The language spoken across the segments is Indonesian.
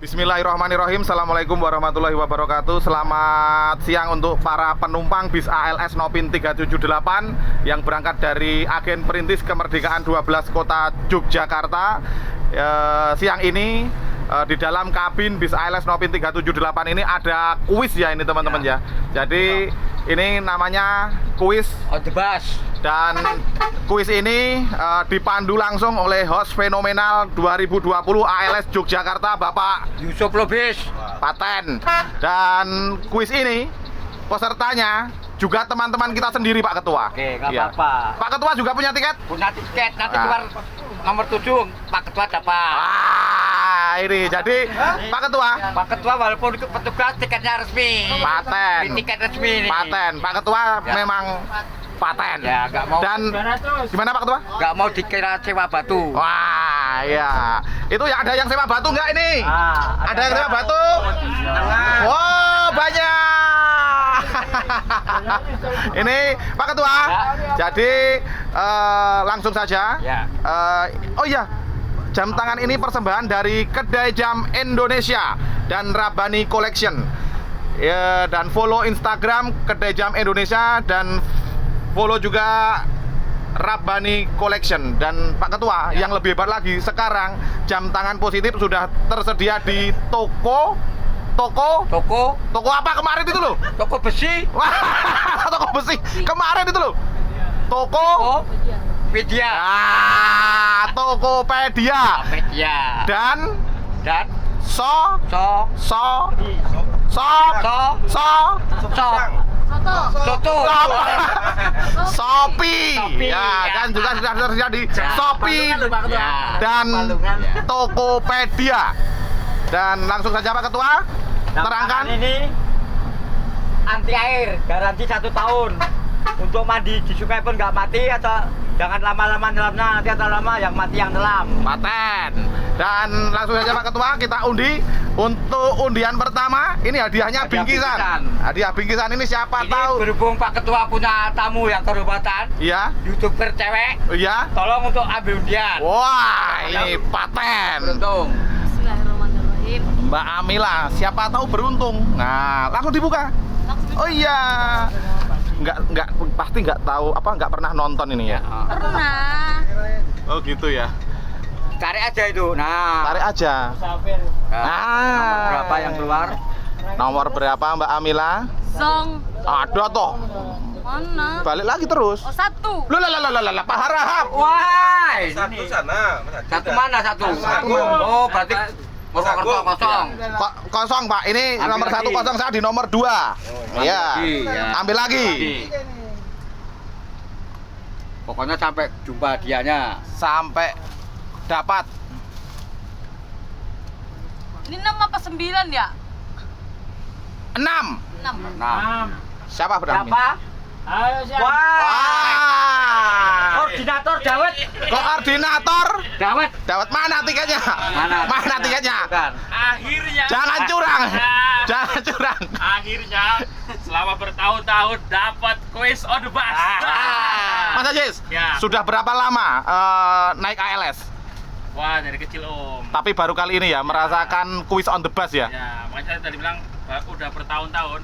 Bismillahirrahmanirrahim. Assalamualaikum warahmatullahi wabarakatuh. Selamat siang untuk para penumpang bis ALS Nopin 378 yang berangkat dari Agen Perintis Kemerdekaan 12 Kota Yogyakarta. Siang ini di dalam kabin bis ALS Nopin 378 ini ada kuis ya ini teman-teman ya. Jadi ini namanya kuis on the bus. Dan kuis ini dipandu langsung oleh host fenomenal 2020 ALS Yogyakarta Bapak Yusuf Lubis Paten. Dan kuis ini pesertanya juga teman-teman kita sendiri Pak Ketua. Oke, nggak Iya. apa-apa. Pak Ketua juga punya tiket? Punya tiket, nanti Ah. keluar nomor 7 Pak Ketua dapat. Ini jadi Pak Ketua Pak Ketua walaupun itu petugas tiketnya resmi. Paten. Ini tiket resmi nih. Paten. Pak Ketua Ya. memang paten. Ya, nggak mau. Dan gimana Pak Ketua? Nggak mau dikira sewa batu. Wah, ya. Itu ya ada yang sewa batu nggak ini? Ada yang sewa batu? Wow, banyak. Ini Pak Ketua. Jadi langsung saja. Ya. Oh iya, jam tangan ini persembahan dari Kedai Jam Indonesia dan Rabbani Collection. Ya, dan follow Instagram Kedai Jam Indonesia dan follow juga Rabbani Collection. Dan Pak Ketua, yang lebih hebat lagi, sekarang jam tangan positif sudah tersedia di toko apa kemarin itu loh? Toko besi. Wah, toko besi kemarin itu loh. Toko Media. Tokopedia Media. dan So. Soto. Shopee. Shopee, Ya, ya. dan juga sudah tersedia di Shopee Ya. dan Tokopedia. Dan langsung saja Pak Ketua, terangkan. Ini anti air, garansi 1 tahun. Untuk mandi di sungai pun nggak mati, atau jangan lama-lama nyelamnya, nanti atau lama yang mati yang nyelam. Paten. Dan langsung saja Pak Ketua, kita undi. Untuk undian pertama, ini hadiahnya Hadiah bingkisan. bingkisan. Hadiah bingkisan ini siapa Ini tahu? berhubung Pak Ketua punya tamu yang kehormatan, Iya, YouTuber cewek, iya. tolong untuk ambil undian. Wah, ini paten. Beruntung. Bismillahirrahmanirrahim. Mbak Amila, siapa tahu beruntung. Nah, langsung dibuka. Oh iya. Enggak pasti nggak tahu nggak pernah nonton ini ya. Pernah. Oh gitu ya. Cari aja itu. Nah, Tarik aja. nomor berapa yang keluar? Nomor berapa Mbak Amila? Song. Ada toh. Mana? Balik lagi terus. Oh, 1. Lah, Pak Harahap. Wah, Satu ini. sana. Satu mana satu? Satu. Oh, berarti Purwokerto kosong. Kosong Pak. Ini Ambil nomor lagi. 1 kosong, saya di nomor 2. ambil Iya. lagi, ya. Ambil lagi. Pokoknya sampai jumpa hadiahnya. Sampai dapat. Ini 6 apa 9 ya? 6. 6. Nah, Siapa berani? siapa? Wah, Wah. koordinator Dawet. Koordinator Dawet. Dawet mana tiketnya? Mana tiketnya? Bukan. Akhirnya Jangan curang. Jangan curang. akhirnya selama bertahun-tahun dapat kuis on the bus. Mas Ajis, Ya. sudah berapa lama naik ALS? Wah, dari kecil Om. Tapi baru kali ini ya merasakan kuis on the bus ya. Ya, makanya saya tadi bilang udah bertahun-tahun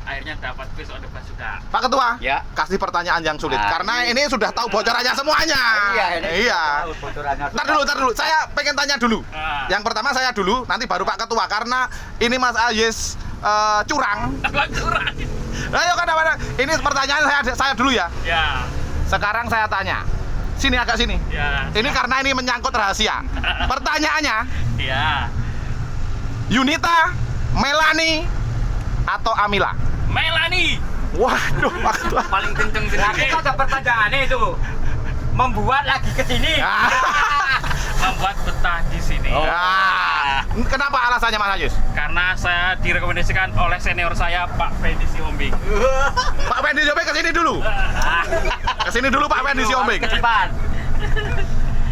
akhirnya dapat kuis on the bus juga. Pak Ketua, Ya. kasih pertanyaan yang sulit Nah, karena ini sudah tahu bocorannya semuanya. Ini Iya. tahu bocorannya. Ntar dulu. Saya pengen tanya dulu. Ah. Yang pertama saya dulu, nanti baru Pak Ketua karena ini Mas Ajis curang. Curang. Ayo kadang-kadang. Ini pertanyaan saya dulu ya. Ya, Sekarang saya tanya. Sini agak sini. ya, Ini karena ini menyangkut rahasia. Pertanyaannya, ya. Yunita, Melani, atau Amila? Melani. Waduh, Pak Ketua. Paling kenceng sih. Nah, kita ada pertanyaannya itu. Membuat lagi ke sini. Membuat betah di sini. Ah, kenapa alasannya Mas Ajis? Karena saya direkomendasikan oleh senior saya Pak Fendi Siombing. Pak Fendi Siombing kesini dulu. Kesini dulu Pak Fendi Siombing. Ke depan.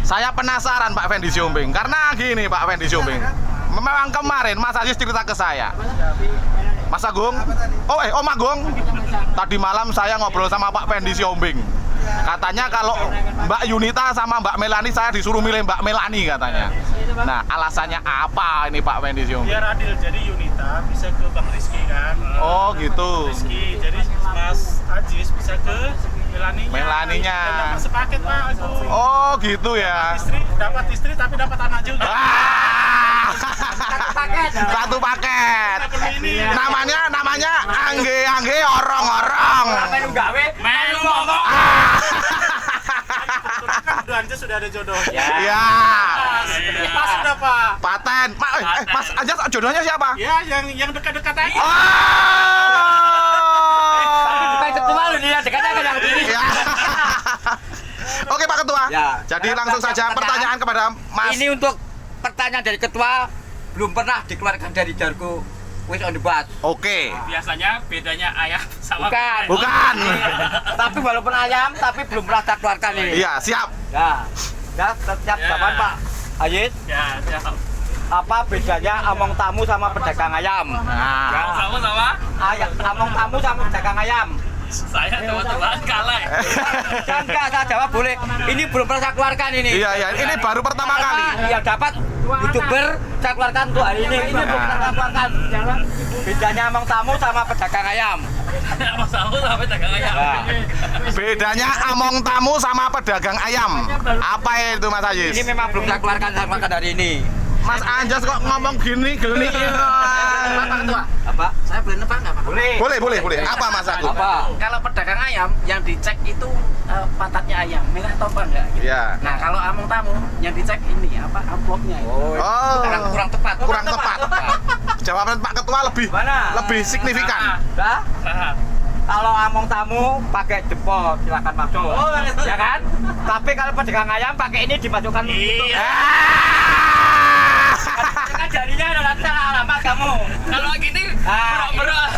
Saya penasaran Pak Fendi Siombing. Karena gini Pak Fendi Siombing. Memang kemarin Mas Ajis cerita ke saya. Mas Agung, Om Agung, tadi malam saya ngobrol sama Pak Fendi Siombing. Katanya kalau Mbak Yunita sama Mbak Melani saya disuruh milih Mbak Melani katanya. Nah, alasannya apa ini Pak Wendy Siung? Biar adil, jadi Yunita bisa ke Bang Rizky kan. Oh gitu. Rizky, jadi Mas Ajis bisa ke Melaninya. Dan dapat sepaket Pak aku. Oh gitu ya. Dapat istri tapi dapat anak juga. Satu paket. Ini. Namanya angge orong-orong. Apa lu gawe? Melu ngomong. Kebetulan kan udah Anjas sudah ada jodoh. Ya. Pas sudah Pak. Paten. Mas Anjas jodohnya siapa? Ya, yang dekat-dekat aja. Oh. Bukan ketua lu dia dekatnya kan yang ini. Ya. Oke Pak Ketua. Ya. Jadi langsung saja pertanyaan kepada Mas. Ini untuk pertanyaan dari ketua belum pernah dikeluarkan dari jarku Quiz on the Bus. Oke. Biasanya bedanya ayam sama Bukan. Tapi walaupun ayam tapi belum pernah saya keluarkan ini. Iya, siap. Ya. Ya, siap Ya. kapan Pak Ayit? Ya, siap. Apa bedanya among tamu sama pedagang ayam? Nah. Kamu sama? Among tamu sama pedagang ayam. Saya teman-teman kalah. Dan enggak saya jawab boleh. Ini belum pernah saya keluarkan ini. Iya, ini baru pertama kali. Yang dapat YouTuber saya keluarkan untuk hari ini. Ini belum pernah saya keluarkan. Bedanya among tamu sama pedagang ayam. Mas Samu sama pedagang ayam. Nah. Bedanya among tamu sama pedagang ayam. Apa itu Mas Ajis? Ini memang belum saya keluarkan dari ini. Mas Anjas kok ngomong gini. Apa? Saya boleh nebak nggak Pak? Boleh. Boleh. Apa Mas Agung? Apa? Kalau pedagang ayam yang dicek itu pantatnya ayam merah atau apa enggak? Gitu. Iya. Nah kalau among tamu yang dicek ini apa amplopnya? Oh. Kurang tepat. Kurang tepat. Jawaban Pak Ketua Mana? lebih signifikan. Dah? Kalau among tamu pakai jempol silakan masuk. Oh, ya kan? Tapi kalau pedagang ayam pakai ini dimasukkan. Iya. Kan jadinya ada nanti alamat kamu. Kalau gini, Ah, berat.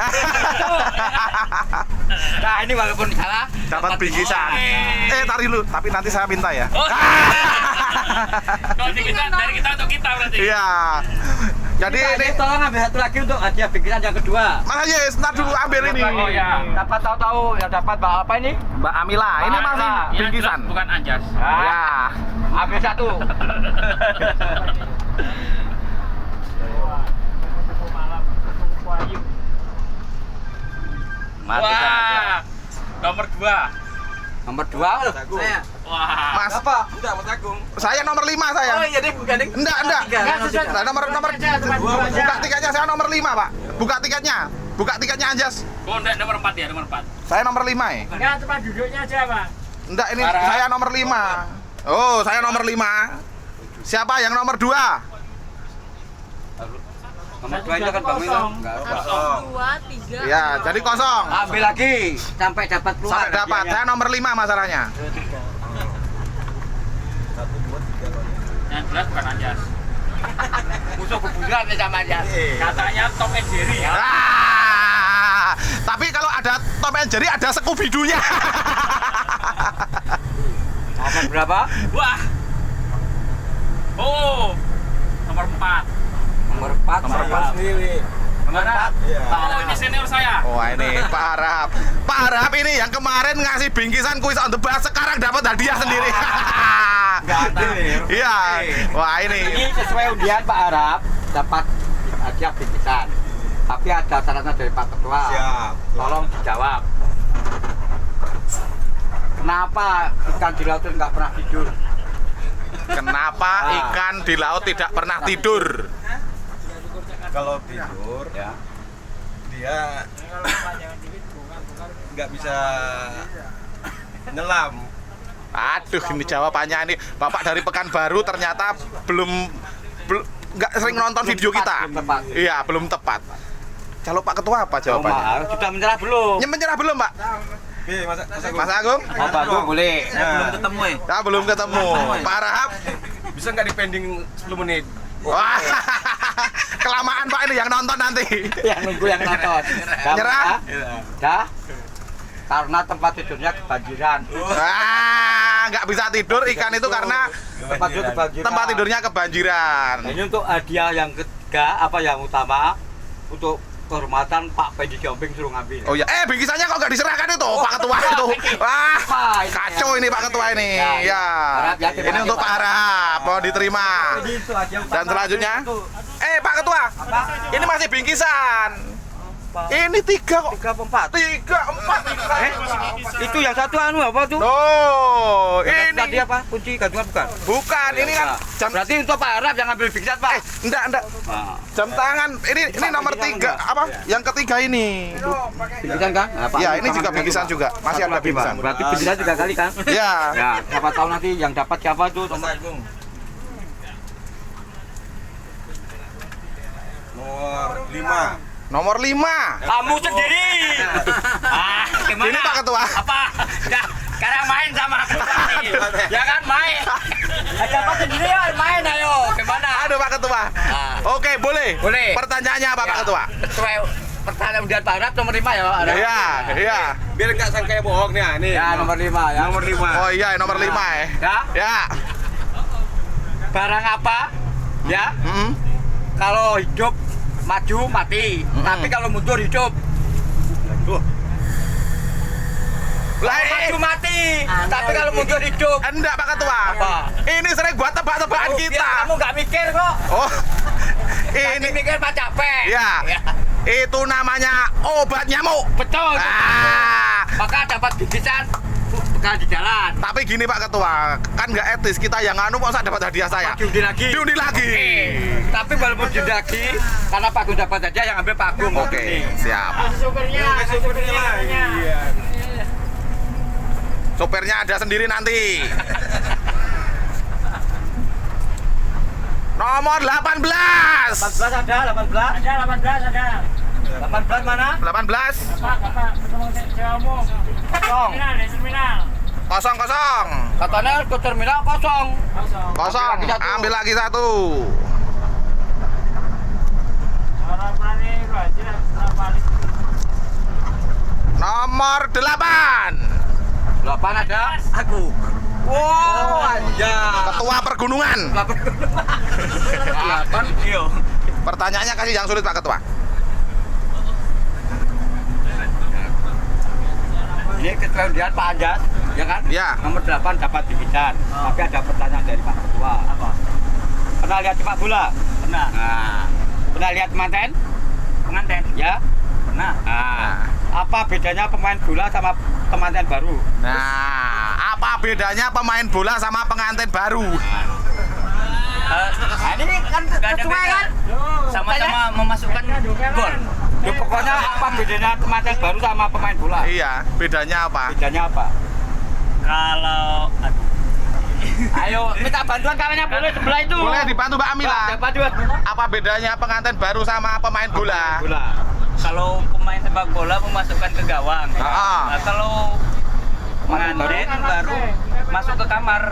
Nah ini walaupun salah Dapat bingkisan. Tari lu, tapi nanti saya minta ya. Oh. Kalau di kita dari kita untuk kita berarti. Iya. Jadi ini tolong ambil satu lagi untuk hadiah bingkisan yang kedua. Mas Ajis, ntar dulu ambil ini. Oh ya. Dapat tahu-tahu yang dapat apa ini? Mbak Amila, ini Mbak masih Amila. Ya, bingkisan. jelas bukan anjas. Ya. Ambil satu. Mati Wah. Nomor 2. Nomor 2 loh. Saya. Wah. Mas, Apa? Udah Mas Agung. saya nomor 5 saya. Oh iya deh bukan deh. Enggak. Nah, nomor buka tiketnya saya nomor 5, Pak. Buka tiketnya Anjas. Oh, enggak, nomor 4 ya, nomor 4. Saya nomor 5 ya. Enggak tempat duduknya aja Pak. Enggak, ini Parah. saya nomor 5. Oh, saya nomor 5. Siapa yang nomor 2? Nomor 2 itu kan Bang Milo. Enggak. 1, 2, 3. Ya, jadi kosong. Ambil lagi sampai dapat keluar. Sampai dapat. Saya nomor 5 masalahnya. Yang jelas bukan anjas. Musuh bebuyutan nih sama dia. Katanya Tom and Jerry. Tapi kalau ada Tom and Jerry ada Scooby-Doo-nya. Nomor berapa? Wah. Oh. Nomor 4. Nomor 4. Nomor 4 sendiri. Nomor 4. Oh, ini senior saya. Wah, ini Pak Harap. Pak Harap ini yang kemarin ngasih bingkisan kuis on the bus, sekarang dapat hadiah sendiri. Enggak adil. Iya. Wah, Ini ini. sesuai undian Pak Harap dapat hadiah bingkisan. Tapi ada syaratnya dari Pak Ketua. Siap. Tolong dijawab. Kenapa ikan di laut itu nggak pernah tidur? Kenapa ikan di laut tidak pernah tidur? Kalau tidur Ya. dia nggak bisa nyelam. Aduh, ini jawabannya ini Bapak dari Pekanbaru ternyata belum nggak sering nonton video kita. Belum tepat. Iya, belum tepat. Kalau Pak Ketua apa Oh, jawabannya? Pak, sudah menyerah belum? Menyerah belum, Pak? Oke, Mas Agung. Mas Agung? Oh, Pak Agung boleh. Saya belum ketemu ya. Nah, belum ketemu. Pak Rahab? Bisa nggak dipending 10 menit? Wah, kelamaan Pak ini yang nonton nanti. Yang nunggu yang nonton. Nyerah? Dah. Karena tempat tidurnya kebanjiran. Wah, nggak bisa tidur ikan itu karena Tempat tidur kebanjiran. tempat tidurnya kebanjiran. Ini untuk hadiah yang ketiga, apa yang utama untuk kehormatan Pak Pedi Jombing suruh ngambil. Oh ya, bingkisannya kok nggak diserahkan itu Pak Ketua itu? Wah, Apa ini? kacau ini Pak Ketua ini. Ya, Harap ya, terima ini kasih, untuk Pak. Pak Harap, mau diterima. Jadi itu aja, Pak. Dan selanjutnya, Itu. Pak Ketua, Apa? ini masih bingkisan. Ini 3 kok. 3 4. 3, 4. Itu yang satu anu apa tuh? Oh, Tadi ini apa? Kunci gantungan bukan? bukan, ini kan jam. Berarti untuk Pak Harap yang ngambil bingkisan, Pak. Enggak. Nah, Jam tangan. Ini nomor 3 apa? Yang ketiga ini. bingkisan kan? Nah, Pak, Ya, ini tangan juga bingkisan Pak. juga. Masih Satu ada lagi, Pak. bingkisan. Berarti bingkisan juga kali kan? Ya. Ya, siapa tahu nanti yang dapat siapa tuh? Mas Agung. Nomor Nomor 5. 5. Kamu sendiri. Gimana? Ini Pak Ketua. Apa? Ya, sekarang main sama aku. Ya kan main. Dapat sendiri ya main ayo. Gimana? Aduh Pak Ketua. Oke, boleh. Boleh. Pertanyaannya apa Pak Ya. Ketua? Sesuai pertanyaan undian Pak Harap nomor 5 ya, Pak Harap. Iya. Biar nggak sangka bohong nih, nih. Ya, nomor 5 ya. Nomor 5. Oh iya, nomor 5 ya. Ya, Ya. barang apa? Ya, Mm-mm. kalau hidup maju mati, tapi kalau mundur hidup. Lah, Maju mati, tapi kalau mundur hidup. enggak Pak Ketua. Apa? Ini sering buat tebak-tebakan Biar kita. kamu nggak mikir kok. Oh. Ini Ini mikir Pak capek. ya. Itu namanya obat nyamuk. Betul. Maka dapat bingkisan bekal di jalan. Tapi gini Pak Ketua, kan nggak etis kita yang anu masa dapat hadiah saya. Diundi lagi. Diundi lagi. Tapi walaupun diundi lagi, karena Pak Agung dapat hadiah yang ambil Pak Agung. Oke, siap. Sopirnya ada sendiri nanti. Nomor 18. 18 ada, 18. Ada 18 ada. 18 mana? 18 Bapak ketemu sewa umum. Kosong. Terminal, di terminal. kosong. Katanya ke terminal kosong. Kosong. Ambil lagi satu. Ambil lagi satu. Orang berani aja balik. Nomor 8. 8 ada aku. Wow, aja. Ketua pergunungan. 8. Iya. Pertanyaannya kasih yang sulit Pak Ketua. Ini ketua undian Pak Anjas, ya kan? Ya. Nomor 8 dapat bingkisan. Tapi ada pertanyaan dari Pak Ketua. Apa? Pernah lihat sepak bola? Pernah. Nah, pernah lihat pengantin? Pengantin? Ya. Pernah. Nah, apa bedanya pemain bola sama pengantin baru? Nah, apa bedanya pemain bola sama pengantin baru? Nah, ini kan sesuai kan? Sama-sama memasukkan gol. Ya, pokoknya apa bedanya pengantin baru sama pemain bola? Iya, bedanya apa? Bedanya apa? Kalau Ayo, minta bantuan kawannya boleh sebelah itu. Boleh dibantu Mbak Amila. Dapat dua. Apa bedanya pengantin baru sama pemain bola? Bola. kalau pemain sepak bola memasukkan ke gawang. Ah. Nah, kalau pengantin baru masuk ke kamar.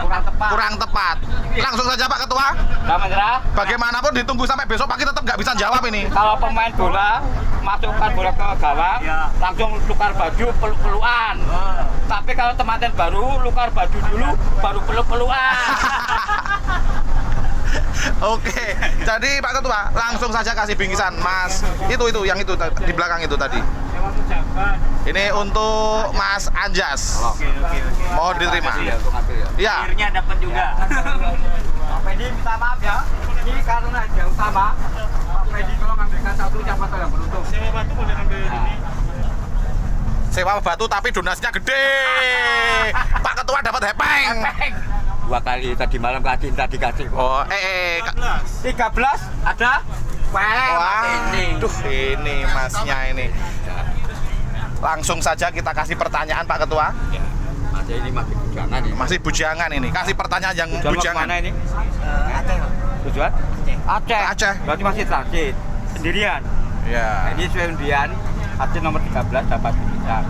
Kurang tepat. Kurang tepat. Langsung saja Pak Ketua. Nggak menyerah. Bagaimanapun ditunggu sampai besok pagi tetap nggak bisa jawab ini. Kalau pemain bola masukkan bola ke gawang, langsung tukar baju peluk-pelukan. Tapi kalau temanten baru tukar baju dulu, baru peluk-pelukan. Oke, jadi Pak Ketua langsung saja kasih bingkisan, Mas. Itu yang itu di belakang itu tadi. Ini untuk Mas Anjas. Mohon diterima. Ya. Akhirnya dapat juga. Pak Pedi minta maaf ya. Ini karena jauh sama. Pak Pedi kalau ngambilkan satu siapa tahu yang beruntung. Sewa batu boleh ngambil ini. Sewa batu tapi donasinya gede. Pak Ketua dapat hepeng. 2 kali tadi malam kasih tadi kasih. Oh, 13 ada. wah, ini. duh ini masnya ini. Langsung saja kita kasih pertanyaan Pak Ketua. Masih ini masih bujangan ini. Masih bujangan ini. Kasih pertanyaan yang bujangan. Mana ini? Tujuan? Aceh. Aceh. Berarti masih transit. Sendirian. Ya. Ini sesuai undian. Aceh nomor 13 dapat bingkisan.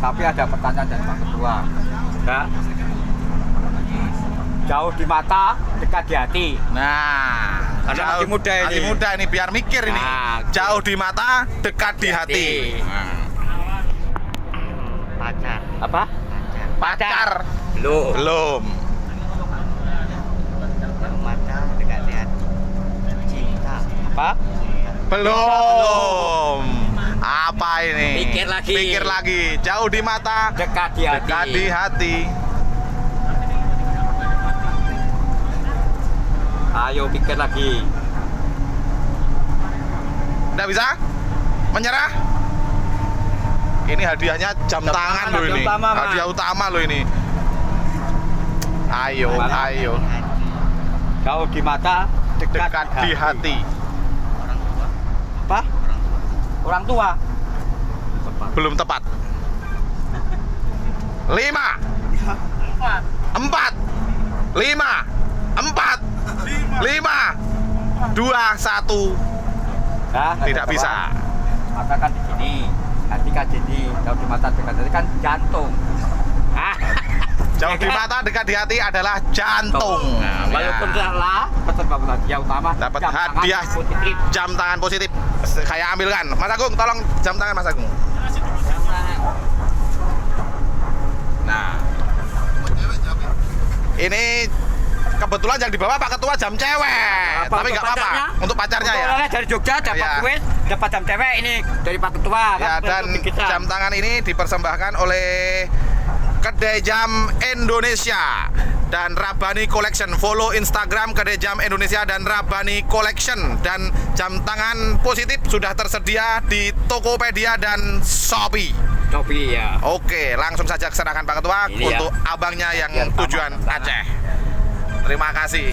Tapi ada pertanyaan dari Pak Ketua. Ya. Jauh di mata, dekat di hati. Nah, Karena masih muda ini. Masih muda ini biar mikir ini. Nah, jauh di mata, dekat di hati. Pacar. Apa? Pacar Belum. belum. Mata dekat lihat cinta. Apa? Belum. Apa ini? Pikir lagi. Pikir lagi. Jauh di mata, Dekat di hati. dekat di hati. Ayo pikir lagi. Nggak bisa? Menyerah? Ini hadiahnya jam Jam tangan tangan, loh ini. jam utama, Mas. Hadiah utama loh ini. Ayo, Mana? ayo. Jauh di mata, Dekat di hati. Apa? Orang tua. Belum tepat. 5 4 5 4 5 2 1. Nah, Tidak bisa. Mata kan di sini, hati kan di sini. Jauh di mata dekat hati kan jantung. Ah, Jauh di mata, dekat di hati adalah jantung. Nah, walaupun ya. salah, tetap dapat hadiah utama. Dapat jam tangan hadiah positif. jam tangan positif. Saya ambilkan. Mas Agung, tolong jam tangan Mas Agung. Nah, ini kebetulan yang dibawa Pak Ketua jam cewek, Apa, tapi untuk nggak apa-apa. pacarnya? Untuk pacarnya ya. Oleh dari Jogja dapat Iya. kuis, dapat jam cewek ini dari Pak Ketua. Ya, kan, dan untuk kita. jam tangan ini dipersembahkan oleh Kedai Jam Indonesia dan Rabani Collection. Follow Instagram Kedai Jam Indonesia dan Rabani Collection. Dan jam tangan positif sudah tersedia di Tokopedia dan Shopee. Shopee ya. Oke, langsung saja serahkan Pak Ketua Ini ya. untuk abangnya yang Biar sama tujuan jam tangan. Aceh. Terima kasih.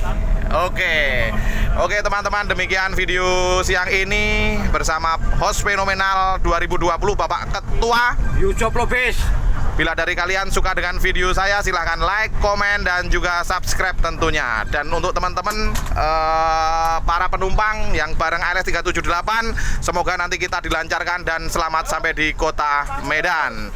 Oke teman-teman, demikian video siang ini bersama host fenomenal 2020 Bapak Ketua. Yusuf Lobis. Bila dari kalian suka dengan video saya, silahkan like, komen, dan juga subscribe tentunya. Dan untuk teman-teman para penumpang yang bareng ALS 378, semoga nanti kita dilancarkan dan selamat sampai di kota Medan.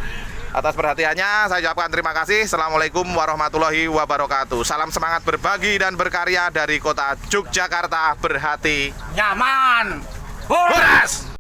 Atas perhatiannya saya ucapkan terima kasih. Assalamualaikum warahmatullahi wabarakatuh. Salam semangat berbagi dan berkarya dari kota Yogyakarta berhati Nyaman. Horas!